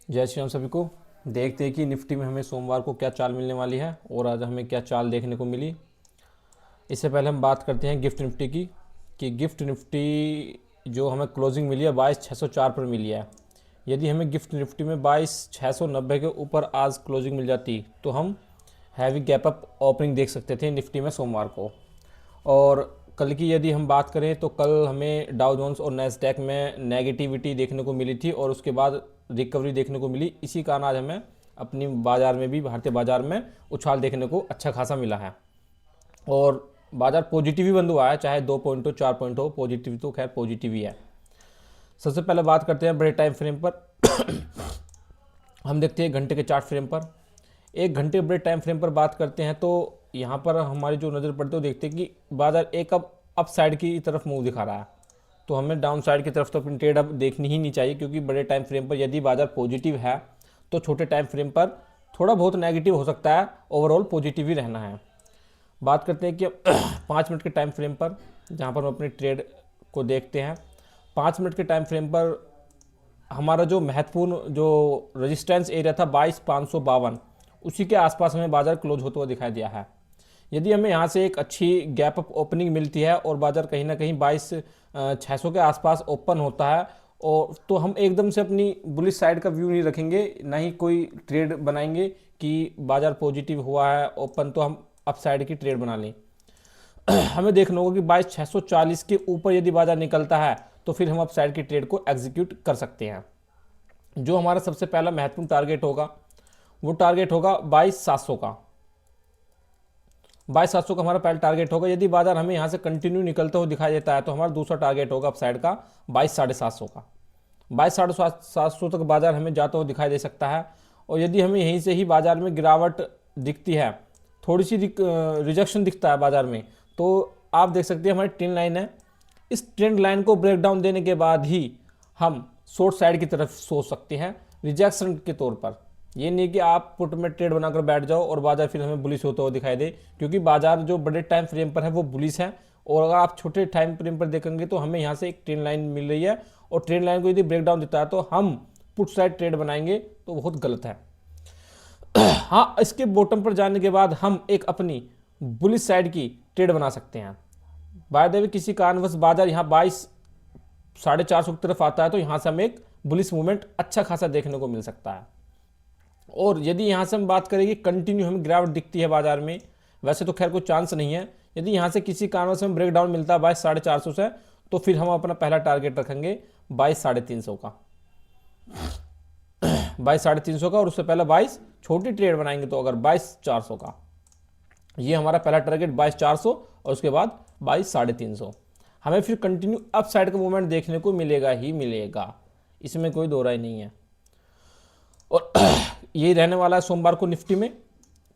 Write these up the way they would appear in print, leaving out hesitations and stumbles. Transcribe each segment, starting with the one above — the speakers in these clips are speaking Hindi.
जय श्री राम सभी को। देखते हैं कि निफ्टी में हमें सोमवार को क्या चाल मिलने वाली है और आज हमें क्या चाल देखने को मिली। इससे पहले हम बात करते हैं गिफ्ट निफ्टी की कि गिफ्ट निफ्टी जो हमें क्लोजिंग मिली है 22,604 पर मिली है। यदि हमें गिफ्ट निफ्टी में 22,690 के ऊपर आज क्लोजिंग मिल जाती तो हम हैवी गैप अप ओपनिंग देख सकते थे निफ्टी में सोमवार को। और कल की यदि हम बात करें तो कल हमें डाउ जोन्स और नैस्डैक में नेगेटिविटी देखने को मिली थी और उसके बाद रिकवरी देखने को मिली। इसी कारण आज हमें अपनी बाज़ार में भी, भारतीय बाज़ार में उछाल देखने को अच्छा खासा मिला है और बाज़ार पॉजिटिव ही बंद हुआ है, चाहे 2 पॉइंट हो 4 पॉइंट हो, पॉजिटिव तो खैर पॉजिटिव ही है। सबसे पहले बात करते हैं बड़े टाइम फ्रेम पर। हम देखते हैं घंटे के चार्ट फ्रेम पर। एक घंटे बड़े टाइम फ्रेम पर बात करते हैं तो यहाँ पर हमारी जो नज़र पड़ती है वो देखते हैं कि बाजार एक अप साइड की तरफ मूव दिखा रहा है, तो हमें डाउन साइड की तरफ तो अपनी ट्रेड अब देखनी ही नहीं चाहिए, क्योंकि बड़े टाइम फ्रेम पर यदि बाजार पॉजिटिव है तो छोटे टाइम फ्रेम पर थोड़ा बहुत नेगेटिव हो सकता है, ओवरऑल पॉजिटिव ही रहना है। बात करते हैं कि 5 मिनट के टाइम फ्रेम पर, जहाँ पर हम अपनी ट्रेड को देखते हैं। 5 मिनट के टाइम फ्रेम पर हमारा जो महत्वपूर्ण जो रेजिस्टेंस एरिया था 22,552, उसी के आसपास हमें बाजार क्लोज होता हुआ दिखाई दिया है। यदि हमें यहाँ से एक अच्छी गैप अप ओपनिंग मिलती है और बाजार कहीं ना कहीं 22,600 के आसपास ओपन होता है, और तो हम एकदम से अपनी बुलिश साइड का व्यू नहीं रखेंगे, ना ही कोई ट्रेड बनाएंगे कि बाजार पॉजिटिव हुआ है ओपन तो हम अप साइड की ट्रेड बना लें। हमें देखना होगा कि 22,640 के ऊपर यदि बाजार निकलता है तो फिर हम अप साइड की ट्रेड को एग्जीक्यूट कर सकते हैं। जो हमारा सबसे पहला महत्वपूर्ण टारगेट होगा वो टारगेट होगा 22,700 का। 22,700 का हमारा पहला टारगेट होगा। यदि बाजार हमें यहाँ से कंटिन्यू निकलते हुए दिखाई देता है तो हमारा दूसरा टारगेट होगा अप साइड का 22,750 का। 22,750 तक बाजार हमें जाता हुआ दिखाई दे सकता है। और यदि हमें यहीं से ही बाजार में गिरावट दिखती है, थोड़ी सी रिजेक्शन दिखता है बाजार में, तो आप देख सकते हैं हमारी ट्रेंड लाइन है, इस ट्रेंड लाइन को ब्रेक डाउन देने के बाद ही हम शॉर्ट साइड की तरफ सोच सकते हैं रिजेक्शन के तौर पर। ये नहीं कि आप पुट में ट्रेड बनाकर बैठ जाओ और बाजार फिर हमें बुलिश होता हुआ दिखाई दे, क्योंकि बाजार जो बड़े टाइम फ्रेम पर है वो बुलिश है, और अगर आप छोटे टाइम फ्रेम पर देखेंगे तो हमें यहाँ से एक ट्रेंड लाइन मिल रही है, और ट्रेंड लाइन को यदि ब्रेक डाउन देता है तो हम पुट साइड ट्रेड बनाएंगे तो बहुत गलत है। हाँ, इसके बॉटम पर जाने के बाद हम एक अपनी बुलिश साइड की ट्रेड बना सकते हैं। बाय द वे किसी कारणवश बाजार यहाँ 22,450 की तरफ आता है तो यहाँ से हमें एक बुलिश मूवमेंट अच्छा खासा देखने को मिल सकता है। और यदि यहाँ से हम बात करें कि कंटिन्यू हमें गिरावट दिखती है बाजार में, वैसे तो खैर कोई चांस नहीं है, यदि यहाँ से किसी कारणवश हमें ब्रेक डाउन मिलता है 22,450 से, तो फिर हम अपना पहला टारगेट रखेंगे 22,350 का। 22,350 का, और उससे पहले 22 छोटी ट्रेड बनाएंगे तो अगर 22,400 का, ये हमारा पहला टारगेट 22,400 और उसके बाद 22,350। हमें फिर कंटिन्यू अप साइड का मूवमेंट देखने को मिलेगा ही मिलेगा, इसमें कोई दो राय नहीं है। और ये रहने वाला है सोमवार को निफ्टी में,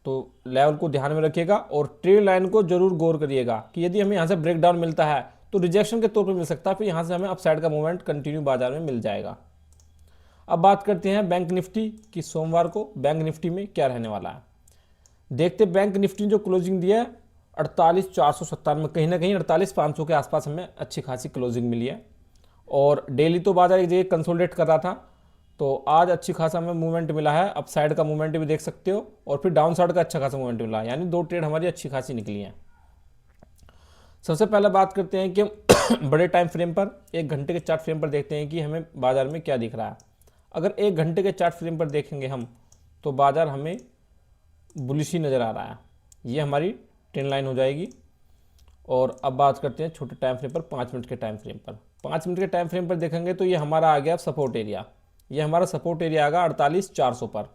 तो लेवल को ध्यान में रखिएगा और ट्रेड लाइन को जरूर गौर करिएगा कि यदि हमें यहाँ से ब्रेक डाउन मिलता है तो रिजेक्शन के तौर पर मिल सकता है, फिर यहाँ से हमें अप साइड का मूवमेंट कंटिन्यू बाजार में मिल जाएगा। अब बात करते हैं बैंक निफ्टी की। सोमवार को बैंक निफ्टी में क्या रहने वाला है देखते। बैंक निफ्टी ने जो क्लोजिंग दिया है 48,497, कहीं ना कहीं 48,500 के आसपास हमें अच्छी खासी क्लोजिंग मिली है। और डेली तो बाजार एक जगह कंसोलिडेट कर रहा था, तो आज अच्छी खासा हमें मूवमेंट मिला है, अप साइड का मूवमेंट भी देख सकते हो और फिर डाउन साइड का अच्छा खासा मूवमेंट मिला है, यानी दो ट्रेड हमारी अच्छी खासी निकली हैं। सबसे पहले बात करते हैं कि बड़े टाइम फ्रेम पर, एक घंटे के चार्ट फ्रेम पर देखते हैं कि हमें बाजार में क्या दिख रहा है। अगर एक घंटे के चार्ट फ्रेम पर देखेंगे हम तो बाजार हमें बुलिश ही नज़र आ रहा है, ये हमारी ट्रेंड लाइन हो जाएगी। और अब बात करते हैं छोटे टाइम फ्रेम पर, 5 मिनट के टाइम फ्रेम पर। 5 मिनट के टाइम फ्रेम पर देखेंगे तो ये हमारा आ गया सपोर्ट एरिया, ये हमारा सपोर्ट एरिया आएगा 48,400 पर।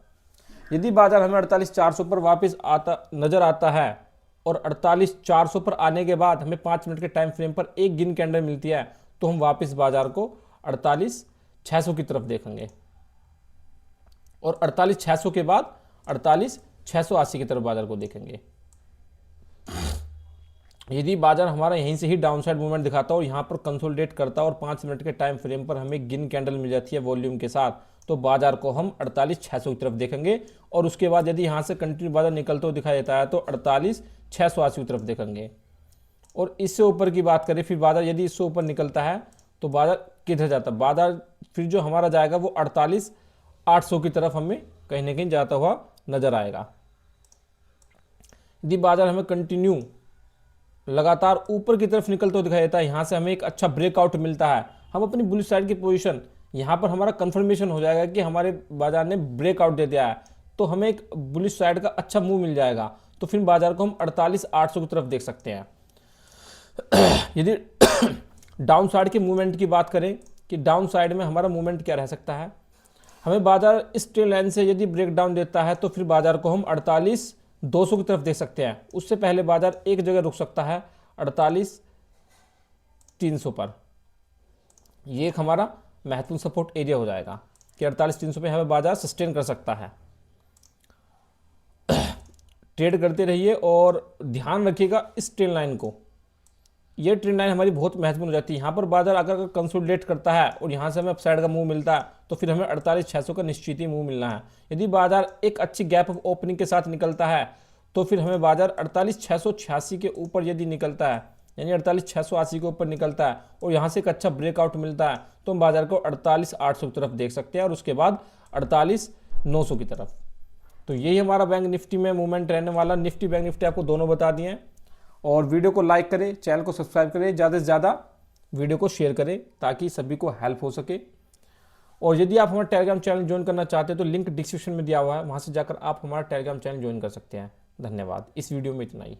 यदि बाजार हमें 48,400 पर वापस आता नज़र आता है और 48,400 पर आने के बाद हमें 5 मिनट के टाइम फ्रेम पर एक गिन कैंडल मिलती है तो हम वापस बाजार को 48,600 की तरफ देखेंगे, और 48,600 के बाद 48,680 की तरफ बाजार को देखेंगे। यदि बाजार हमारा यहीं से ही डाउनसाइड मूवमेंट दिखाता है और यहाँ पर कंसोलिडेट करता है और 5 मिनट के टाइम फ्रेम पर हमें गिन कैंडल मिल जाती है वॉल्यूम के साथ, तो बाजार को हम 48,600 की तरफ देखेंगे। और उसके बाद यदि यहाँ से कंटिन्यू बाजार निकलते हुए दिखाई देता है तो 48,680 की तरफ देखेंगे। और इससे ऊपर की बात करें, फिर बाजार यदि इससे ऊपर निकलता है तो बाजार किधर जाता है, बाजार फिर जो हमारा जाएगा वो 800 की तरफ हमें कहीं ना कहीं जाता हुआ नजर आएगा। यदि बाजार हमें कंटिन्यू लगातार ऊपर की तरफ निकलते हुए दिखाई देता है, यहाँ से हमें एक अच्छा ब्रेकआउट मिलता है, हम अपनी बुलिश साइड की पोजीशन यहाँ पर हमारा कंफर्मेशन हो जाएगा कि हमारे बाजार ने ब्रेकआउट दे दिया है, तो हमें एक बुलिश साइड का अच्छा मूव मिल जाएगा। तो फिर बाजार को हम 48,800 की तरफ देख सकते हैं। यदि डाउन साइड के मूवमेंट की बात करें कि डाउन साइड में हमारा मूवमेंट क्या रह सकता है, हमें बाजार इस ट्रेंड लाइन से यदि ब्रेक डाउन देता है तो फिर बाजार को हम 48,200 की तरफ देख सकते हैं। उससे पहले बाजार एक जगह रुक सकता है 48,300 पर। ये एक हमारा महत्वपूर्ण सपोर्ट एरिया हो जाएगा कि 48,300 पे हमें बाजार सस्टेन कर सकता है। ट्रेड करते रहिए और ध्यान रखिएगा इस ट्रेंड लाइन को, ये ट्रेंड लाइन हमारी बहुत महत्वपूर्ण हो जाती है। यहाँ पर बाजार अगर कंसोलिडेट करता है और यहाँ से हमें अपसाइड का मूव मिलता है तो फिर हमें 48,600 का निश्चित ही मूव मिलना है। यदि बाजार एक अच्छी गैप ऑफ ओपनिंग के साथ निकलता है तो फिर हमें बाजार 48,686 के ऊपर यदि निकलता है, यानी 48,680 के ऊपर निकलता है और यहाँ से एक अच्छा ब्रेकआउट मिलता है तो हम बाजार को 48,800 की तरफ देख सकते हैं और उसके बाद 48,900 की तरफ। तो यही हमारा बैंक निफ्टी में मूवमेंट रहने वाला। निफ्टी बैंक निफ्टी आपको दोनों बता दिए हैं। और वीडियो को लाइक करें, चैनल को सब्सक्राइब करें, ज़्यादा से ज़्यादा वीडियो को शेयर करें ताकि सभी को हेल्प हो सके। और यदि आप हमारा टेलीग्राम चैनल ज्वाइन करना चाहते हैं तो लिंक डिस्क्रिप्शन में दिया हुआ है, वहाँ से जाकर आप हमारा टेलीग्राम चैनल ज्वाइन कर सकते हैं। धन्यवाद। इस वीडियो में इतना ही।